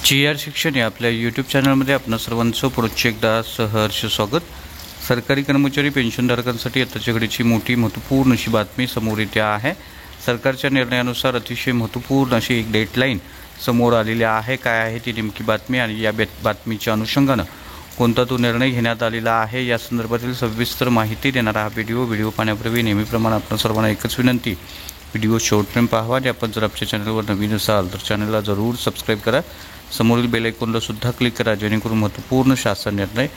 GR शिक्षण या आपल्या यूट्यूब चॅनलमध्ये आपणा सर्वांचं पुढचे एकदा सहर्ष स्वागत। सरकारी कर्मचारी पेन्शनधारकांसाठी आताच्या घडीची मोठी महत्त्वपूर्ण अशी बातमी समोर येते आहे। सरकारच्या निर्णयानुसार अतिशय महत्त्वपूर्ण अशी एक डेडलाईन समोर आलेली आहे। काय आहे ती नेमकी बातमी आणि या बातमीच्या अनुषंगाने कोणता तो निर्णय घेण्यात आलेला आहे या संदर्भातील सविस्तर माहिती देणारा हा व्हिडिओ पाहण्यापूर्वी नेहमीप्रमाणे आपण सर्वांना एकच विनंती, व्हिडिओ शेवटपर्यंत पाहावा आणि आपण जर आपल्या चॅनलवर नवीन असाल तर चॅनलला जरूर सबस्क्राइब करा, समोरील बेल आयकॉनला सुद्धा क्लिक करा जेणेकरून महत्त्वपूर्ण शासन निर्णय,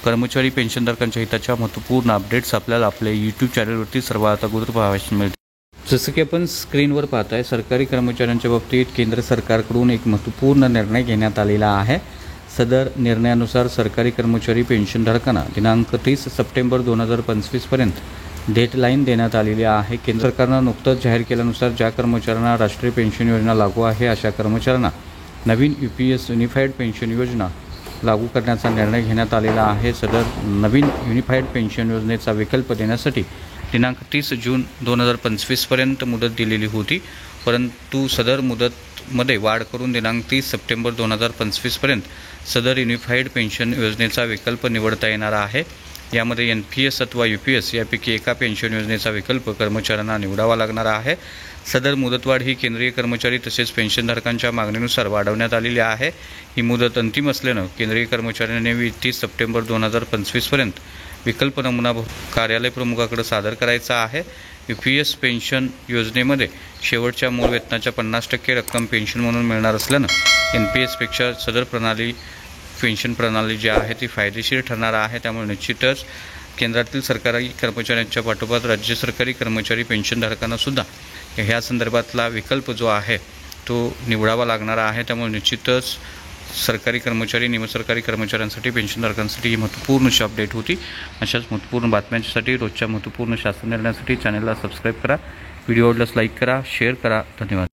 कर्मचारी पेन्शनधारकांच्या हिताच्या महत्त्वपूर्ण अपडेट्स आपल्याला आपल्या यूट्यूब चॅनलवरती सर्वात अगोदर पाहायला मिळतील। जसं की आपण स्क्रीनवर पाहताय, सरकारी कर्मचाऱ्यांच्या बाबतीत केंद्र सरकारकडून एक महत्त्वपूर्ण निर्णय घेण्यात आलेला आहे। सदर निर्णयानुसार सरकारी कर्मचारी पेन्शनधारकांना दिनांक 30 सप्टेंबर 2025 पर्यंत डेडलाईन देण्यात आलेली आहे। केंद्र सरकारने नुकतंच जाहीर केल्यानुसार ज्या कर्मचाऱ्यांना राष्ट्रीय पेन्शन योजना लागू आहे अशा कर्मचाऱ्यांना नवीन UPS युनिफाईड पेन्शन योजना लागू करण्याचा निर्णय घेण्यात आलेला आहे। सदर नवीन युनिफाईड पेन्शन योजनेचा विकल्प देण्यासाठी दिनांक 30 जून 2025 पर्यंत मुदत दिलेली होती, परंतु सदर मुदतमध्ये वाढ करून दिनांक 30 सप्टेंबर 2025 पर्यंत सदर युनिफाईड पेन्शन योजनेचा विकल्प निवडता येणार आहे। यामध्ये NPS अथवा UPS यापैकी एका पेन्शन योजनेचा विकल्प कर्मचाऱ्यांना निवडावा लागणार आहे। सदर मुदतवाढ ही केंद्रीय कर्मचारी तसेच पेन्शनधारकांच्या मागणीनुसार वाढवण्यात आलेली आहे। ही मुदत अंतिम असल्याने केंद्रीय कर्मचाऱ्यांनी 30 सप्टेंबर 2025 पर्यंत विकल्प नमुना कार्यालय प्रमुखाकडे सादर करायचा आहे। UPS पेन्शन योजनेमध्ये शेवटच्या मूळ वेतनाच्या 50% रक्कम पेन्शन म्हणून मिळणार असल्याने NPS पेक्षा सदर पेन्शन प्रणाली जी आहे ती फायदेशीर ठरणार आहे। त्यामुळे निश्चितच केंद्रातील सरकारी कर्मचाऱ्यांच्या पाठोपाठ राज्य सरकारी कर्मचारी पेन्शनधारकांना सुद्धा ह्या संदर्भातला विकल्प जो आहे तो निवडावा लागणार आहे। त्यामुळे निश्चितच सरकारी कर्मचारी, निमसरकारी कर्मचाऱ्यांसाठी, पेन्शनधारकांसाठी ही महत्त्वपूर्ण अशी अपडेट होती। अशाच महत्त्वपूर्ण बातम्यांसाठी, रोजच्या महत्त्वपूर्ण शासन निर्णयासाठी चॅनलला सबस्क्राईब करा, व्हिडिओ आवडल्यास लाईक करा, शेअर करा। धन्यवाद।